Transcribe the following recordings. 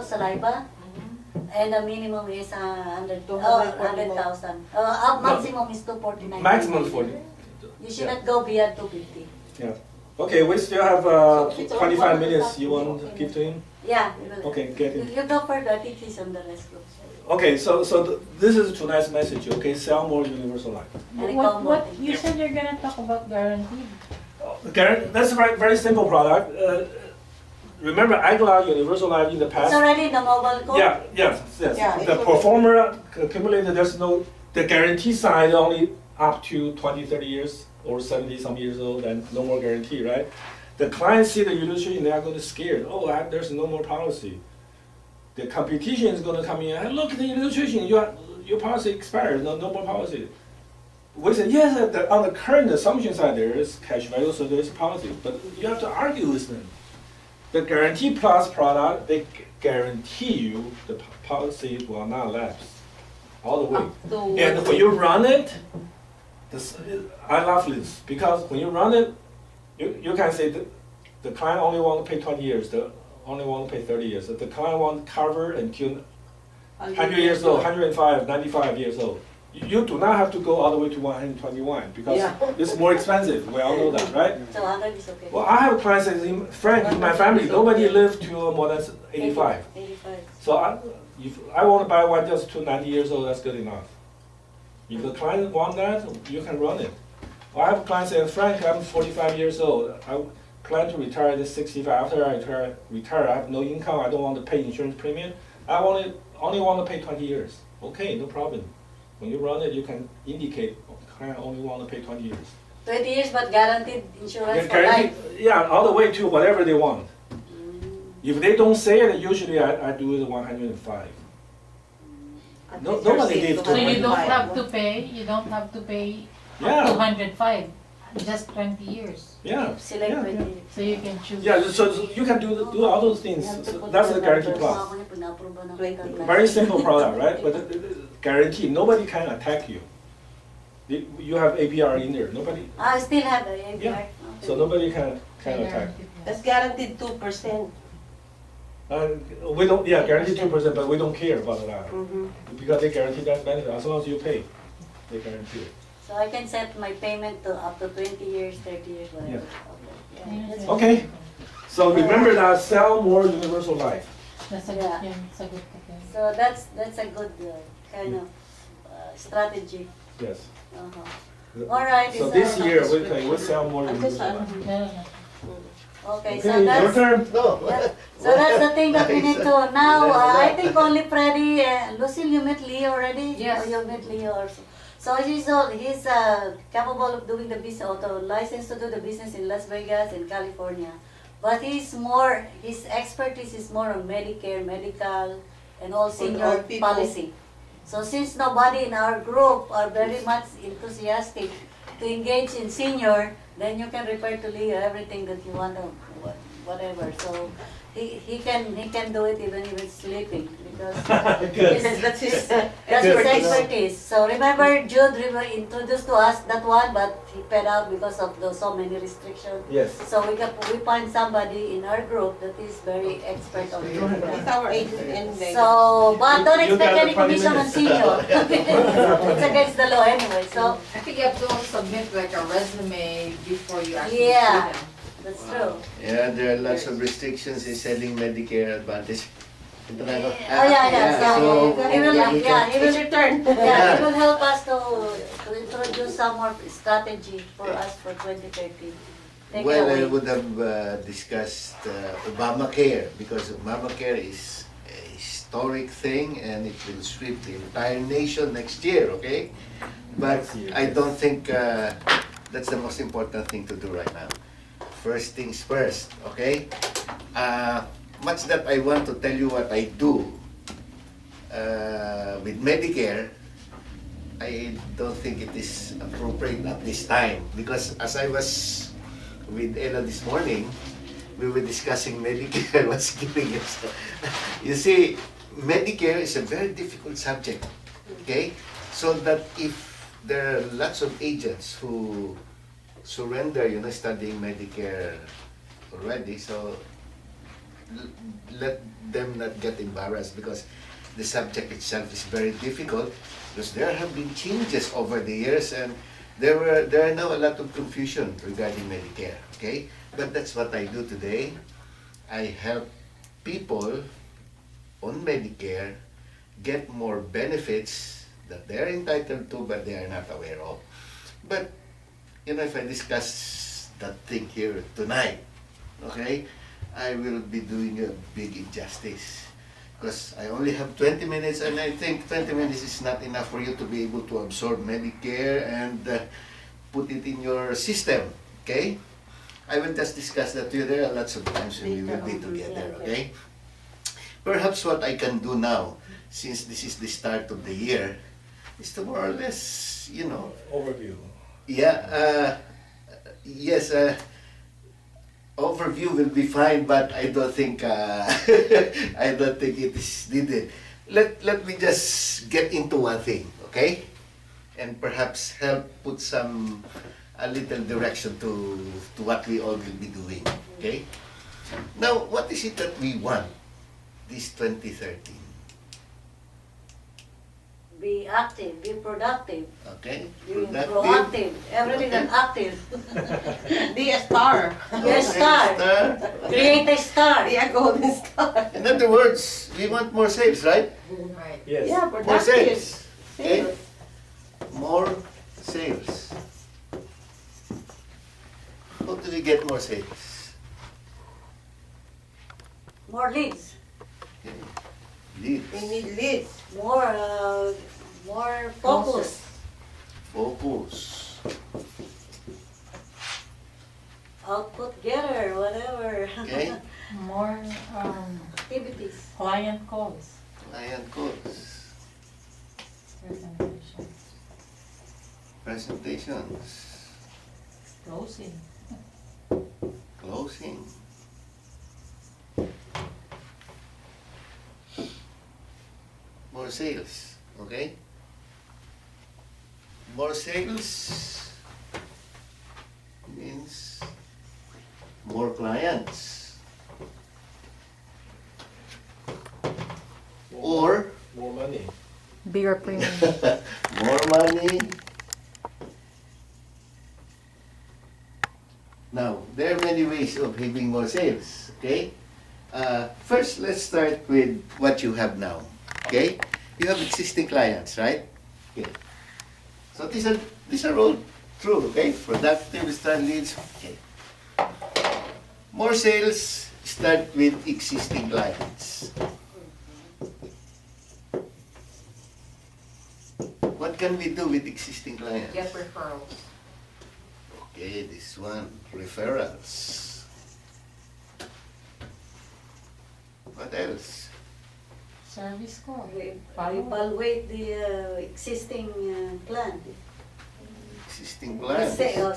saliva, and the minimum is 100,000. Maximum is 249. Maximum is 40. You should not go beyond 250. Yeah. Okay, we still have 25 minutes. You want to give to him? Yeah. Okay, get it. You go further. I think he's on the rest group. Okay, so this is tonight's message. Okay, sell more universal life. What you said you're gonna talk about guaranteed. That's a very simple product. Remember Agla Universal Life in the past? It's already in the mobile code? Yes. Yeah, The performer accumulated, there's no, the guarantee side only up to 20, 30 years or 70 some years old, and no more guarantee, right? The clients see the illustration, they are going to scare. Oh, there's no more policy. The competition is going to come in, hey, look at the illustration, your policy expired, no more policy. We say, yes, on the current assumption side, there is cash value, so there is policy, but you have to argue with them. The Guarantee Plus product, they guarantee you the policy will not lapse all the way. And when you run it, I love this because when you run it, you can say the client only want to pay 20 years, the only want to pay 30 years. The client want to cover until 100 years old, 105, 95 years old. You do not have to go all the way to 121 because it's more expensive. We all know that, right? So 100 is okay. Well, I have clients in my family, nobody lived to more than 85. 85. So if I want to buy one just to 90 years old, that's good enough. If the client want that, you can run it. Well, I have clients saying, Frank, I'm 45 years old. I plan to retire at 65. After I retire, I have no income. I don't want to pay insurance premium. I only want to pay 20 years. Okay, no problem. When you run it, you can indicate client only want to pay 20 years. 20 years, but guaranteed insurance for Guaranteed, life. yeah, all the way to whatever they want. If they don't say it, usually I do it 105. Nobody gave So you 200. don't have to pay. You don't have to pay Yeah. 205. Just 20 years. Yeah. Select Yeah. 20 years. So you can choose. Yeah, so you can do all those things. So that's the Guarantee Plus. Very simple product, right? But the guarantee, nobody can attack you. You have APR in there. Nobody. I still have the APR. Yeah. So nobody can attack. That's guaranteed 2%. We don't. Yeah, guaranteed 2%, but we don't care about that because they guarantee that benefit as long as you pay. They guarantee it. So I can set my payment to up to 20 years, 30 years, whatever. Yeah. Okay. So remember that sell more universal life. That's a good Yeah. thing. That's a good thing. So that's a good kind of strategy. Yes. All right. So this year we sell more universal life. No. Okay, Okay, so your that's turn. yeah. So that's the thing that we need to now. I think only Freddy, Lucille, you met Leo already. Yes. Or you met Leo also. So he's capable of doing the business, auto license to do the business in Las Vegas and California. But his expertise is more on Medicare, medical, and all senior people. policy. So since nobody in our group are very much enthusiastic to engage in senior, then you can refer to Leo everything that you want, whatever. So he can do it even if he's sleeping because that's his expertise. So remember Jude introduced to us that one, but he fed out because of so many restrictions. Yes. So we find somebody in our group that is very expert on doing It's that. our agent anyway. So, but don't You expect got any 20 commission on minutes. senior. It's against the law anyway. So I think you have to submit like a resume before you actually Yeah. see them. that's true. Yeah, there are lots of restrictions in selling Medicare Advantage. Oh yeah. So he will, It's your turn. he will help us to introduce some more strategy for us for 2013. Take it Well, I away. would have discussed Obamacare because Obamacare is a historic thing and it will sweep the entire nation next year, okay? But Next year, I yes. don't think that's the most important thing to do right now. First things first, okay? Much that I want to tell you what I do with Medicare, I don't think it is appropriate at this time because as I was with Ella this morning, we were discussing Medicare was giving us. You see, Medicare is a very difficult subject, okay? So that if there are lots of agents who surrender, studying Medicare already, so let them not get embarrassed because the subject itself is very difficult because there have been changes over the years and there are now a lot of confusion regarding Medicare, okay? But that's what I do today. I help people on Medicare get more benefits that they're entitled to but they are not aware of. But if I discuss that thing here tonight, okay, I will be doing a big injustice because I only have 20 minutes and I think 20 minutes is not enough for you to be able to absorb Medicare and put it in your system, okay? I will just discuss that with you. There are lots of times when we will be together, okay? Perhaps what I can do now, since this is the start of the year, is to more or less, Overview. yeah, yes, overview will be fine, but I don't think I don't think it is needed. Let me just get into one thing, okay? And perhaps help put a little direction to what we all will be doing, okay? Now, what is it that we want this 2013? Be active, be productive, Okay? be proactive, everything is active. Be a star. Be a star. Create a star. Be a golden star. In other words, we want more sales, right? Right. Yes. Yeah, More productive. sales. Okay? Sales. More sales. How do we get more sales? More leads, Okay. Leads. We need leads. more focus, Focus. output getter, whatever. Okay? More Activities. client calls. Client calls. Presentation. Presentations. Closing. Closing. More sales. Okay? More sales means more clients. Or More money. Bigger premium. more money. Now, there are many ways of having more sales, okay? First, let's start with what you have now, okay? You have existing clients, right? Okay. So these are all true, okay? Productive, start leads, okay. More sales, start with existing clients. What can we do with existing clients? Get referrals. Okay, this one, referrals. What else? Service call. Evaluate the existing plan. Existing The plans.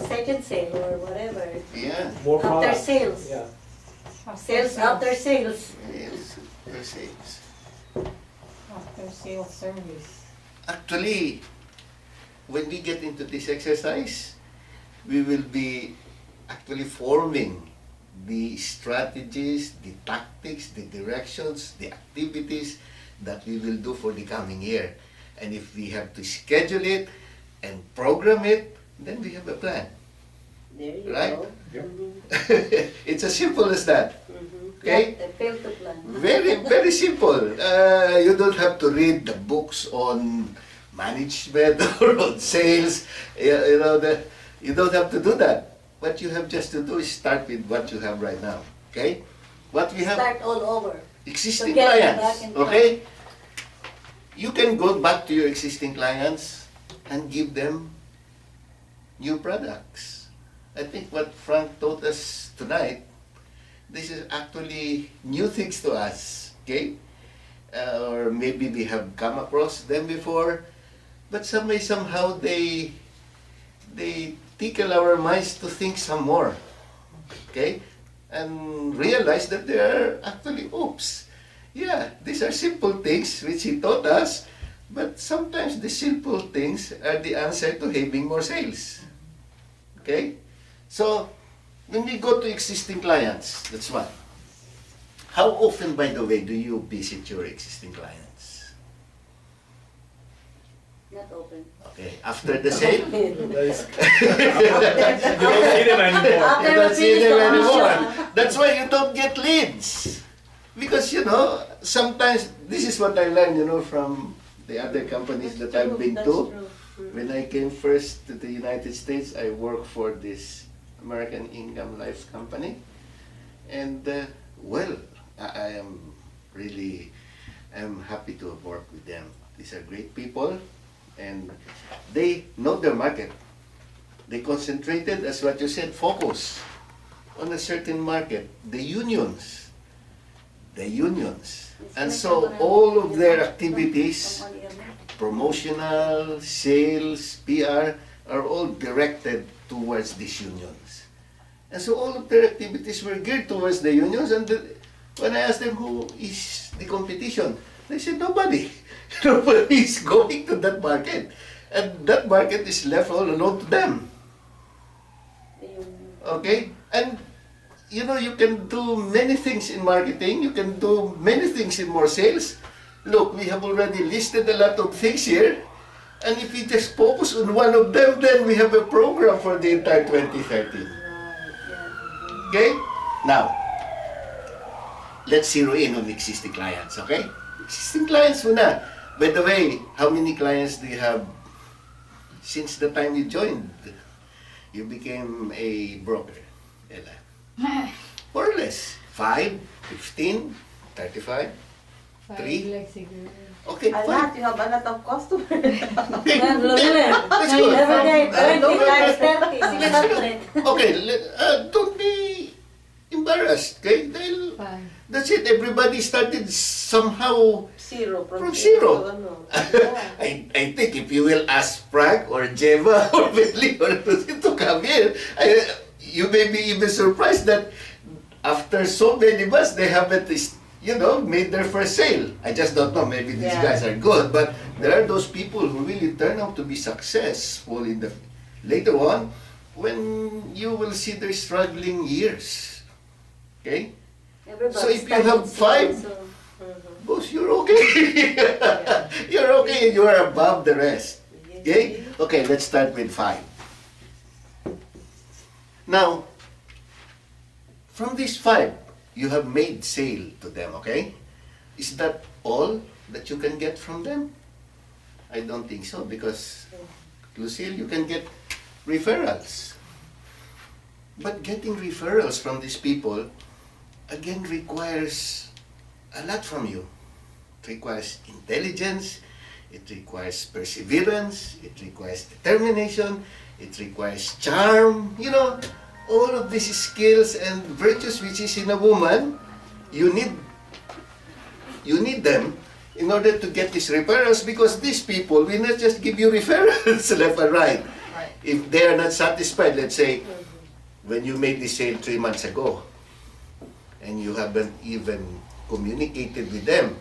second sale or whatever. Yeah, More After products. sales. Yeah. Sales after sales. yes, per sales. After sales service. Actually, when we get into this exercise, we will be actually forming the strategies, the tactics, the directions, the activities that we will do for the coming year. And if we have to schedule it and program it, then we have a plan. There you Right? go. Yep. It's as simple as that. Okay? They fail to plan. Very, very simple. You don't have to read the books on management or on sales. You don't have to do that. What you have just to do is start with what you have right now. Okay? What we have, Start all over. existing to get them clients. back in track. Okay? You can go back to your existing clients and give them new products. I think what Frank taught us tonight, this is actually new things to us, okay? Or maybe we have come across them before, but somehow they tickle our minds to think some more, okay? And realize that they are actually, oops, yeah, these are simple things which he taught us, but sometimes the simple things are the answer to having more sales, okay? So, when we go to existing clients, that's one. How often, by the way, do you visit your existing clients? Not open. Okay, after the sale? That is- you don't see them anymore. After You we don't see finish them the anymore. auction. That's why you don't get leads. Because, you know, sometimes, this is what I learned, you know, from the other companies that I've been That's to. true. When I came first to the United States, I worked for this American Income Life company. And, well, I am really, I'm happy to have worked with them. These are great people, and they know their market. They concentrated, as what you said, focus on a certain market, the unions. The unions. And so all of their activities, promotional, sales, PR, are all directed towards these unions. And so all of their activities were geared towards the unions. And when I asked them who is the competition, they said nobody. Nobody is going to that market. And that market is left all alone to them. Okay? And you know, you can do many things in marketing, you can do many things in more sales. Look, we have already listed a lot of things here. And if we just focus on one of them, then we have a program for the entire 2013. Okay? Now, let's zero in on existing clients, okay? Existing clients muna. By the way, how many clients do you have since the time you joined? You became a broker, Ella. More or less. 5, 15, 35? 3? Like siguro. Okay, A fine. lot, you have a lot of customers. Okay, Well, look at it. that's good. Every day, 20 times 30, That's good. 600. Okay, don't be embarrassed, okay? Fine. That's it. Everybody started somehow. Zero. From zero. to ano. I think if you will ask Frank or Jeva or Bentley or to come here, you may be even surprised that after so many months, they haven't, you know, made their first sale. I just don't know, maybe these Yeah. guys are good, but there are those people who really turn out to be successful in the later on when you will see their struggling years. Okay? Everybody So if you started have zero, 5, so- boss, you're okay. You're okay, you are above the rest. Okay? Okay, let's start with 5. Now, from these 5, you have made sale to them, okay? Is that all that you can get from them? I don't think so, because, Lucille, you can get referrals. But getting referrals from these people, again, requires a lot from you. It requires intelligence, it requires perseverance, it requires determination, it requires charm, you know, all of these skills and virtues which is in a woman, you need them in order to get these referrals, because these people will not just give you referrals left and right. Right. If they are not satisfied, let's say, when you made this sale 3 months ago, and you haven't even communicated with them,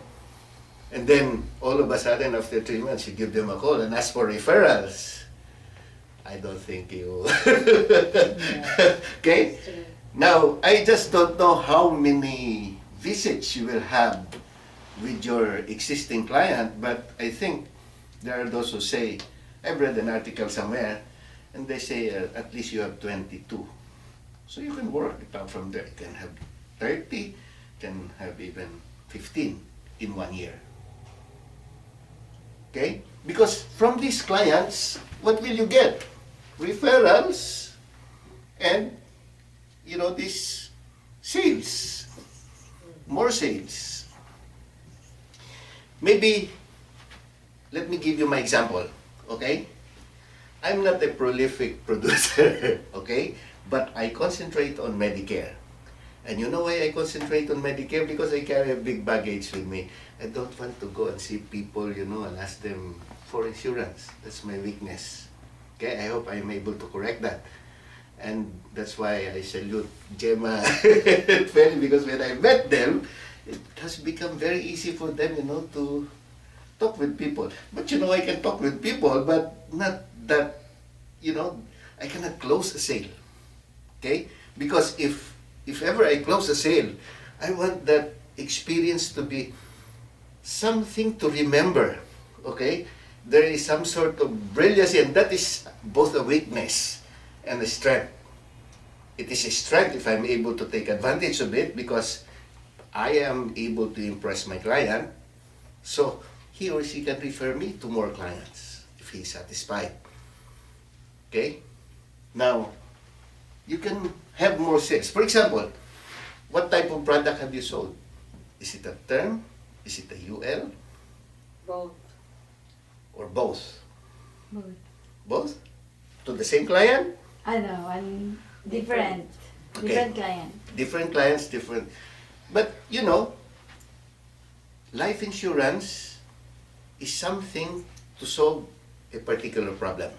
and then all of a sudden after 3 months you give them a call and ask for referrals, I don't think you... Okay? Now, I just don't know how many visits you will have with your existing client, but I think there are those who say, I've read an article somewhere, and they say at least you have 22. So you can work it out from there. You can have 30, can have even 15 in 1 year. Okay? Because from these clients, what will you get? Referrals and, you know, these sales. More sales. Maybe, let me give you my example, okay? I'm not a prolific producer, okay? But I concentrate on Medicare. And you know why I concentrate on Medicare? Because I carry a big baggage with me. I don't want to go and see people, you know, and ask them for insurance. That's my weakness. Okay, I hope I'm able to correct that. And that's why I salute Gemma and Feli, because when I met them, it has become very easy for them, you know, to talk with people. But you know, I can talk with people, but not that, you know, I cannot close a sale. Okay? Because if ever I close a sale, I want that experience to be something to remember, okay? There is some sort of brilliancy, and that is both a weakness and a strength. It is a strength if I'm able to take advantage of it because I am able to impress my client, so he or she can refer me to more clients if he's satisfied. Okay? Now, you can have more sales. For example, what type of product have you sold? Is it a term? Is it a UL? Both. Or both? Both. Both? To the same client? Ano, different. Okay. Different client. Different clients, different. But, you know, life insurance is something to solve a particular problem.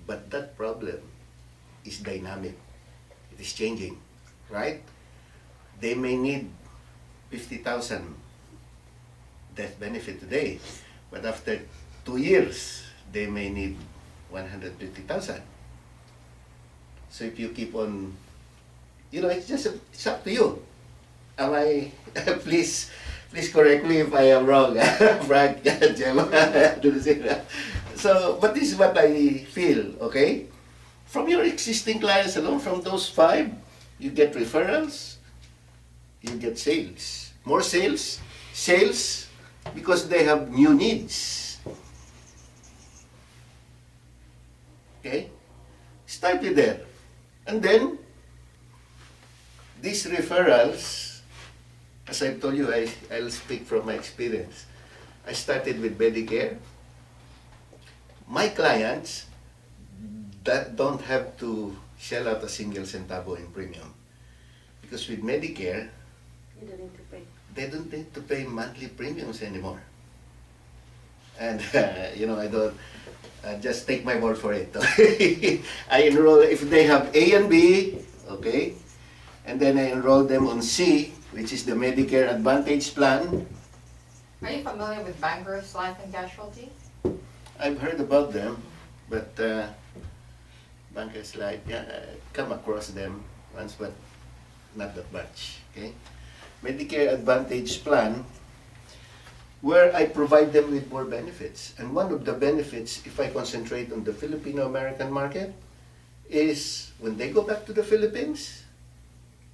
But that problem is dynamic. It is changing, right? They may need 50,000 death benefit today, but after 2 years, they may need 150,000. So if you keep on, you know, it's up to you. Am I, please correct me if I am wrong, Frank, Gemma, so, but this is what I feel, okay? From your existing clients alone, from those 5, you get referrals, you get sales. More sales, because they have new needs. Okay? Start with there. And then, these referrals, as I've told you, I'll speak from my experience. I started with Medicare. My clients that don't have to shell out a single centavo in premium. Because with Medicare, You don't need to pay. they don't need to pay monthly premiums anymore. And, you know, I don't, just take my word for it. I enroll, if they have A and B, okay, and then I enroll them on C, which is the Medicare Advantage plan. Are you familiar with Bankers Life and Casualty? I've heard about them, but Bankers Life, yeah, come across them once, but not that much, okay? Medicare Advantage plan, where I provide them with more benefits. And one of the benefits, if I concentrate on the Filipino-American market, is when they go back to the Philippines,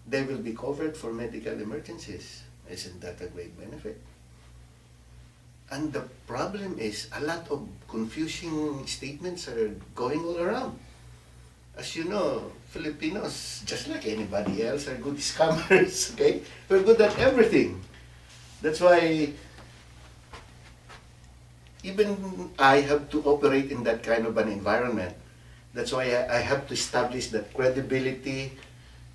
they will be covered for medical emergencies. Isn't that a great benefit? And the problem is a lot of confusing statements are going all around. As you know, Filipinos, just like anybody else, are good scammers, okay? We're good at everything. That's why even I have to operate in that kind of an environment. That's why I have to establish that credibility,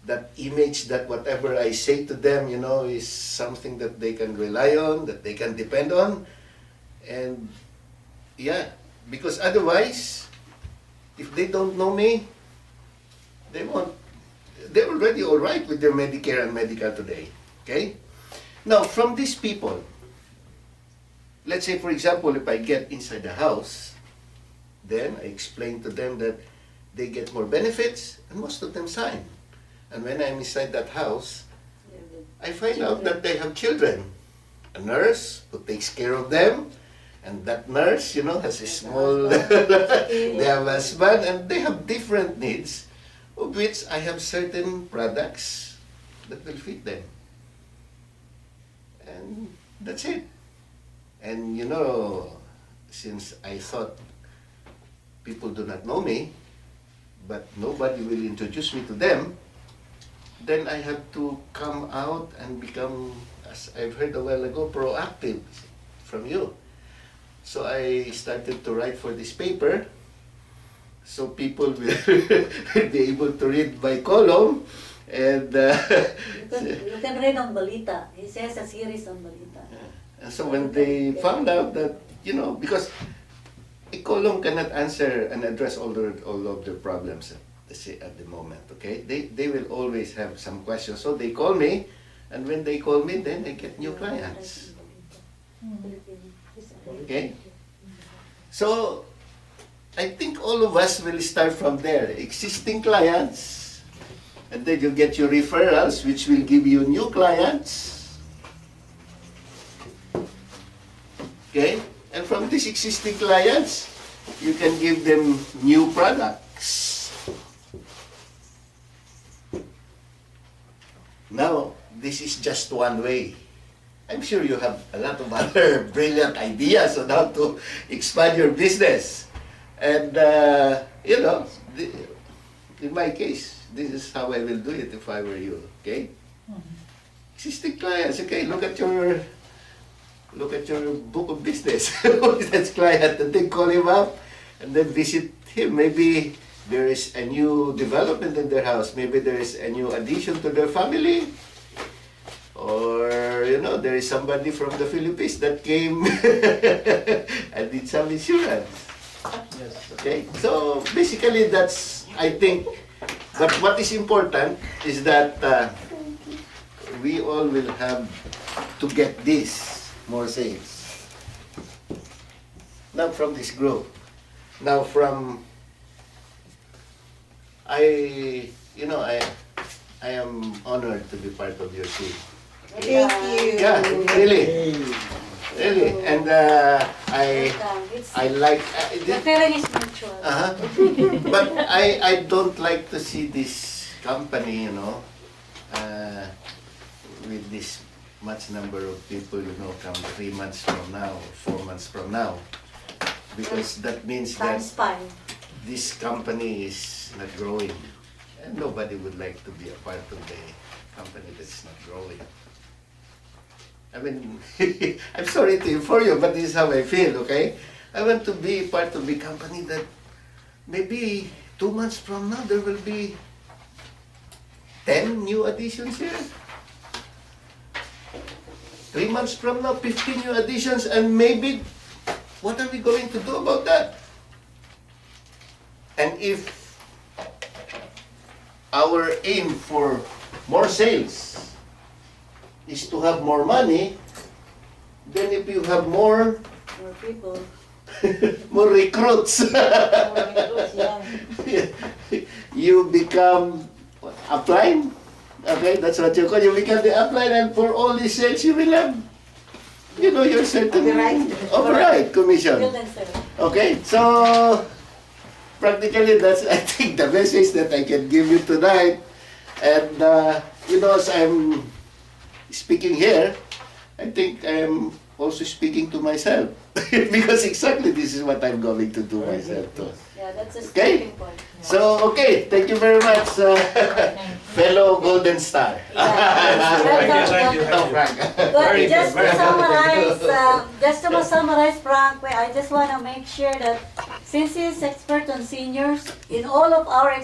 that image, that whatever I say to them, you know, is something that they can rely on, that they can depend on. And yeah, because otherwise, if they don't know me, they won't, they're already all right with their Medicare and medical today, okay? Now, from these people, let's say, for example, if I get inside the house, then I explain to them that they get more benefits, and most of them sign. And when I'm inside that house, I find out that they have children. A nurse who takes care of them, and that nurse, you know, has a small, they have a husband, and they have different needs, of which I have certain products that will fit them. And that's it. And you know, since I thought people do not know me, but nobody will introduce me to them, then I have to come out and become, as I've heard a while ago, proactive from you. So I started to write for this paper, so people will be able to read my column, and You can read on Balita. He says a series on Balita. and so when they found out that, you know, because a column cannot answer and address all of their problems at the moment, okay? They will always have some questions. So they call me, and when they call me, then I get new clients. Okay? So I think all of us will start from there. Existing clients, and then you get your referrals, which will give you new clients, Okay? And from these existing clients, you can give them new products. Now, this is just one way. I'm sure you have a lot of other brilliant ideas on how to expand your business. And, you know, in my case, this is how I will do it if I were you, okay? Existing clients, okay, look at your book of business. That's client, and then call him up and then visit him. Maybe there is a new development in their house. Maybe there is a new addition to their family. Or, you know, there is somebody from the Philippines that came and did some insurance. Yes. Okay? So, basically, that's, I think, but what is important is that we all will have to get this, more sales. Not from this group. Now from, I am honored to be part of your team. Thank you. Yeah, really, really, and I like. The feeling is mutual. But I don't like to see this company, you know, with this much number of people, you know, come 3 months from now, 4 months from now, because that means that Times 5. this company is not growing, and nobody would like to be a part of the company that's not growing. I mean, I'm sorry to inform you, but this is how I feel, okay? I want to be part of a company that maybe 2 months from now there will be 10 new additions here. 3 months from now, 15 new additions, and maybe, what are we going to do about that? And if our aim for more sales is to have more money, then if you have more More people. more recruits, you become upline. Okay, that's what you call. You become the upline, and for all the sales you will have, you know, your certain override commission. Build and sell. Okay, so practically that's, I think, the message that I can give you tonight. And you know, as I'm speaking here, I think I'm also speaking to myself because exactly this is what I'm going to do myself too. Yeah, that's a Okay. starting point. So, okay, thank you very much, fellow Golden Star. Thank you. Oh, Frank. But Very just good, to very summarize, Frank, I just want to make sure that since he's expert on seniors, in all of our